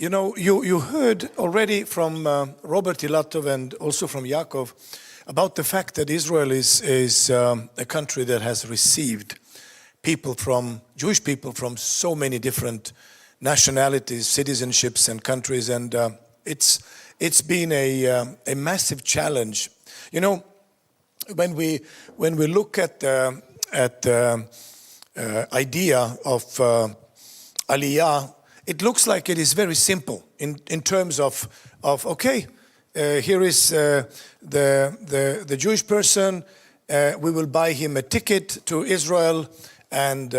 You heard already from Robert Ilatov and also from Yaakov about the fact that Israel is a country that has received Jewish people from so many different nationalities, citizenships and countries, and it's been a massive challenge. When we look at the idea of Aliyah, it looks like it is very simple in terms of okay, here is the Jewish person, we will buy him a ticket to Israel, and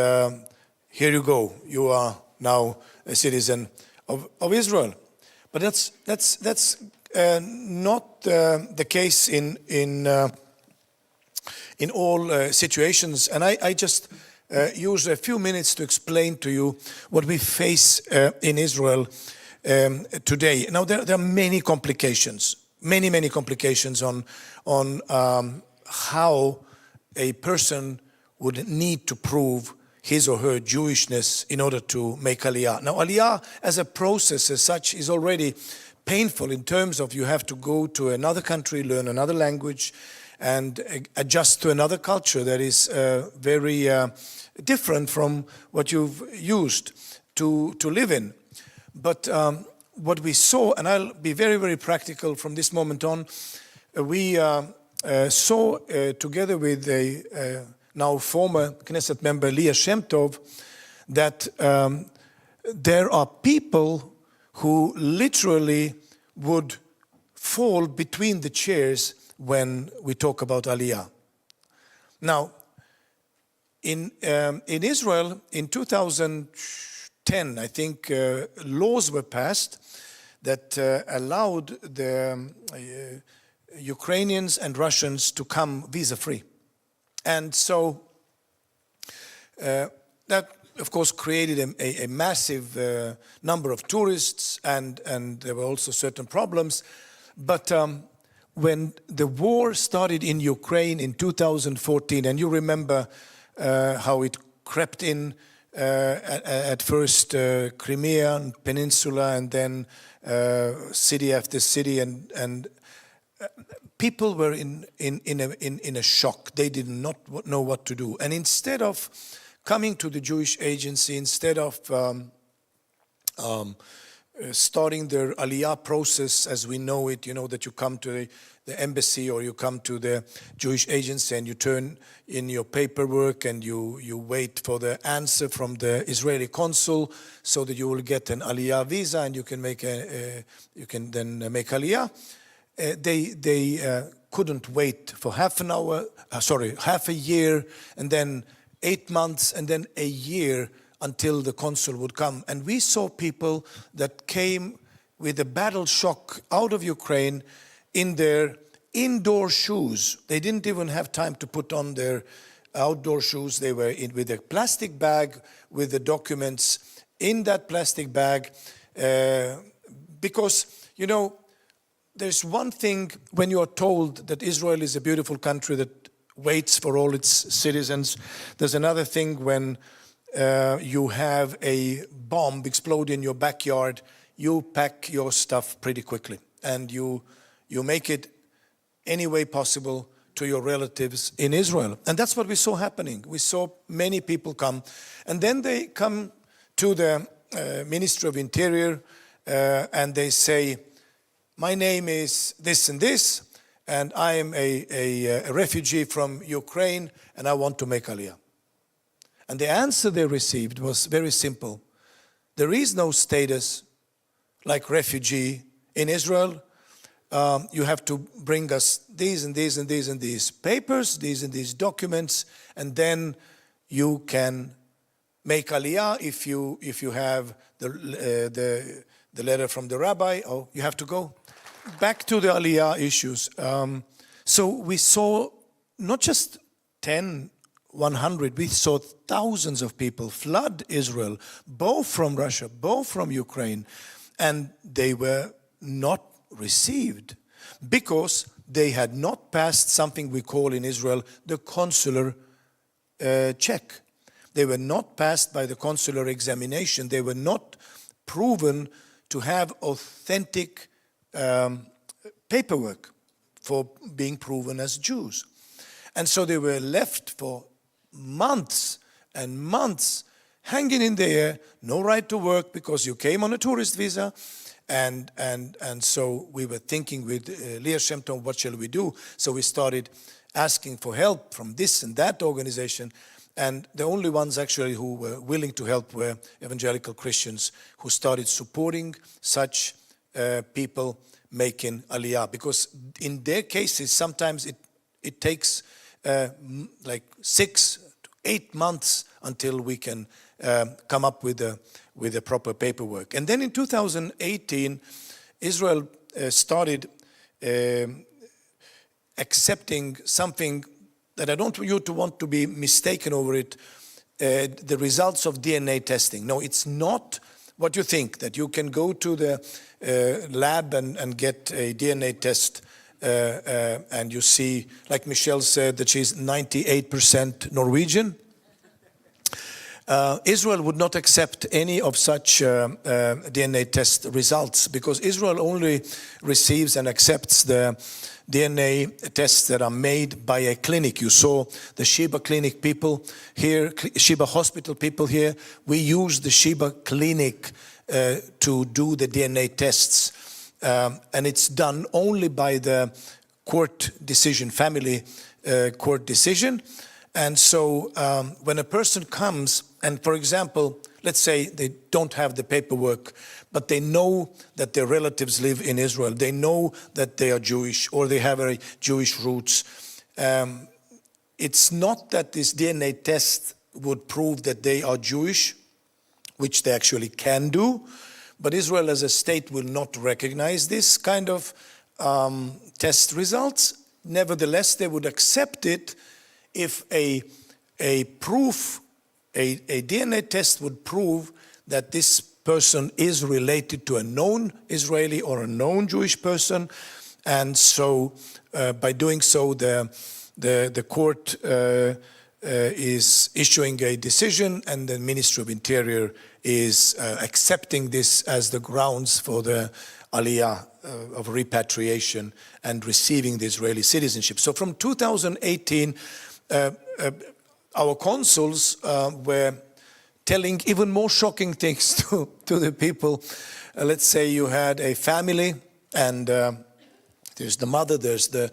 here you go, you are now a citizen of Israel. But that's not the case in all situations, and I just use a few minutes to explain to you what we face in Israel today. Now, there are many complications, many complications on how a person would need to prove his or her Jewishness in order to make Aliyah. Now, Aliyah as a process as such is already painful in terms of you have to go to another country, learn another language, and adjust to another culture that is very different from what you've used to live in. But what we saw, and I'll be very practical from this moment on, we saw together with a now former Knesset member Leah Shemtov that there are people who literally would fall between the chairs when we talk about Aliyah. Now, in Israel, in 2010, I think laws were passed that allowed the Ukrainians and Russians to come visa-free. And so that, of course, created a massive number of tourists, and there were also certain problems. But when the war started in Ukraine in 2014, and you remember how it crept in at first Crimea and Peninsula, and then city after city, and people were in a shock. They did not know what to do. And instead of coming to the Jewish agency, instead of starting their Aliyah process as we know it, that you come to the embassy or you come to the Jewish agency and you turn in your paperwork and you wait for the answer from the Israeli consul so that you will get an Aliyah visa and you can then make Aliyah. They couldn't wait for half a year, and then 8 months, and then a year until the consul would come. And we saw people that came with a battle shock out of Ukraine in their indoor shoes. They didn't even have time to put on their outdoor shoes. They were with a plastic bag with the documents in that plastic bag because, there's one thing when you are told that Israel is a beautiful country that waits for all its citizens. There's another thing when you have a bomb explode in your backyard. You pack your stuff pretty quickly and you make it any way possible to your relatives in Israel. And that's what we saw happening. We saw many people come, and then they come to the Ministry of Interior and they say, my name is this and this, and I am a refugee from Ukraine, and I want to make Aliyah. And the answer they received was very simple. There is no status like refugee in Israel. You have to bring us these and these and these and these papers, these and these documents, and then you can make Aliyah if you have the letter from the rabbi. Oh, you have to go. Back to the Aliyah issues. So we saw not just 10, 100, we saw thousands of people flood Israel, both from Russia, both from Ukraine, and they were not received because they had not passed something we call in Israel the consular check. They were not passed by the consular examination. They were not proven to have authentic paperwork for being proven as Jews. And so they were left for months and months hanging in the air, no right to work because you came on a tourist visa. And so we were thinking with Leah Shemton, what shall we do? So we started asking for help from this and that organization. And the only ones actually who were willing to help were evangelical Christians who started supporting such people making Aliyah. Because in their cases, sometimes it takes like 6 to 8 months until we can come up with the proper paperwork. And then in 2018, Israel started accepting something that I don't want you to want to be mistaken over it, the results of DNA testing. No, it's not what you think, that you can go to the lab and get a DNA test and you see, like Michelle said, that she's 98% Norwegian. Israel would not accept any of such DNA test results because Israel only receives and accepts the DNA tests that are made by a clinic. You saw the Sheba Clinic people here, Sheba Hospital people here. We use the Sheba Clinic to do the DNA tests. And it's done only by the court decision, family court decision. And so when a person comes and, for example, let's say they don't have the paperwork, but they know that their relatives live in Israel, they know that they are Jewish or they have very Jewish roots. It's not that this DNA test would prove that they are Jewish, which they actually can do, but Israel as a state will not recognize this kind of test results. Nevertheless, they would accept it if a DNA test would prove that this person is related to a known Israeli or a known Jewish person. And so by doing so, the court is issuing a decision, and the Ministry of Interior is accepting this as the grounds for the Aliyah of repatriation and receiving the Israeli citizenship. So from 2018, our consuls were telling even more shocking things to the people. Let's say you had a family, and there's the mother, there's the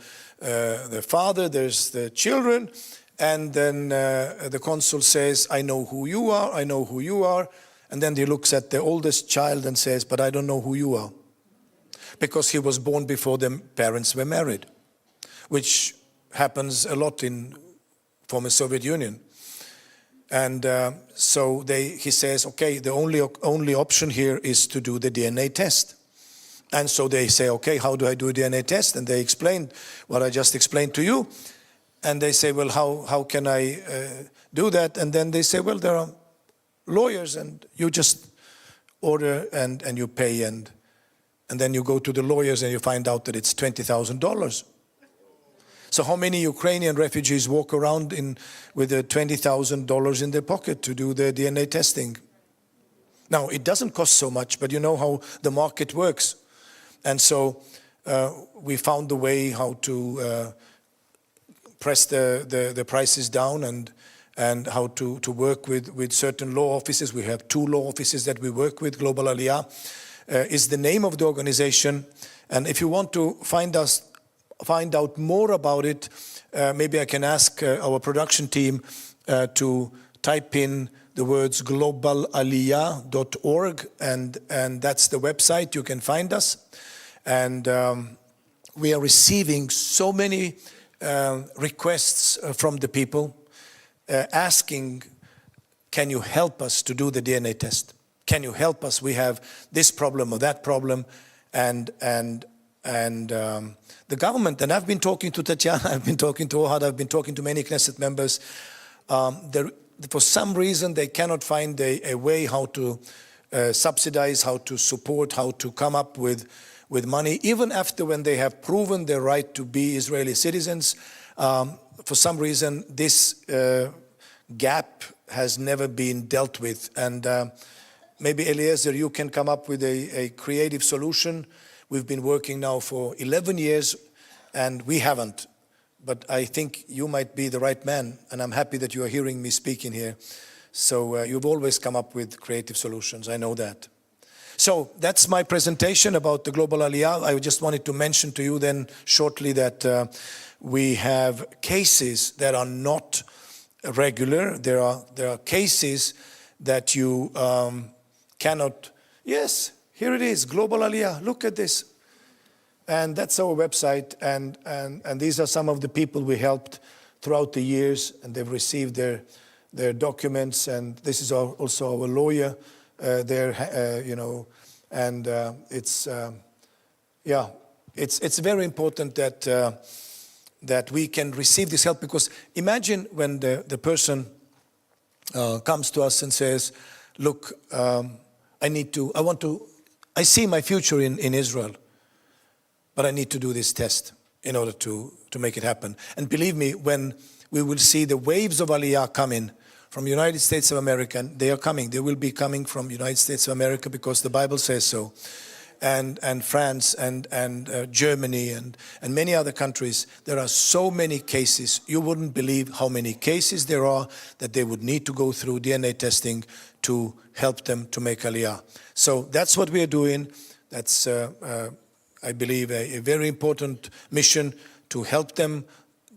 father, there's the children, and then the consul says, I know who you are, I know who you are. And then he looks at the oldest child and says, but I don't know who you are. Because he was born before the parents were married, which happens a lot in former Soviet Union. And so he says, okay, the only option here is to do the DNA test. And so they say, okay, how do I do a DNA test? And they explained what I just explained to you. And they say, well, how can I do that? And then they say, well, there are lawyers, and you just order and you pay, and then you go to the lawyers and you find out that it's $20,000. So how many Ukrainian refugees walk around with $20,000 in their pocket to do the DNA testing? Now, it doesn't cost so much, but you know how the market works. And so we found a way how to press the prices down and how to work with certain law offices. We have 2 law offices that we work with. Global Aliyah is the name of the organization. And if you want to find out more about it, maybe I can ask our production team to type in the words globalaliyah.org, and that's the website. You can find us. And we are receiving so many requests from the people asking, can you help us to do the DNA test? Can you help us? We have this problem or that problem. And the government, and I've been talking to Tatiana, I've been talking to Ohad, I've been talking to many Knesset members. For some reason, they cannot find a way how to subsidize, how to support, how to come up with money, even after when they have proven their right to be Israeli citizens. For some reason, this gap has never been dealt with. And maybe Eliezer, you can come up with a creative solution. We've been working now for 11 years and we haven't. But I think you might be the right man, and I'm happy that you are hearing me speaking here. So you've always come up with creative solutions, I know that. So that's my presentation about the global Aliyah. I just wanted to mention to you then shortly that we have cases that are not regular. There are cases that you cannot. Yes, here it is, global Aliyah. Look at this. And that's our website, and these are some of the people we helped throughout the years, and they've received their documents, and this is also our lawyer there, you know, and it's very important that we can receive this help, because imagine when the person comes to us and says, look, I see my future in Israel, but I need to do this test in order to make it happen. And believe me, when we will see the waves of Aliyah coming from the United States of America, and they are coming, they will be coming from the United States of America because the Bible says so, and France and Germany and many other countries, there are so many cases. You wouldn't believe how many cases there are that they would need to go through DNA testing to help them to make Aliyah. So that's what we are doing. That's I believe a very important mission to help them,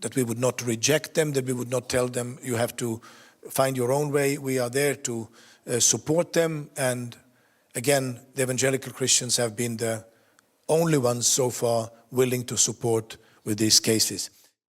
that we would not reject them, that we would not tell them you have to find your own way. We are there to support them, and again, the evangelical Christians have been the only ones so far willing to support with these cases.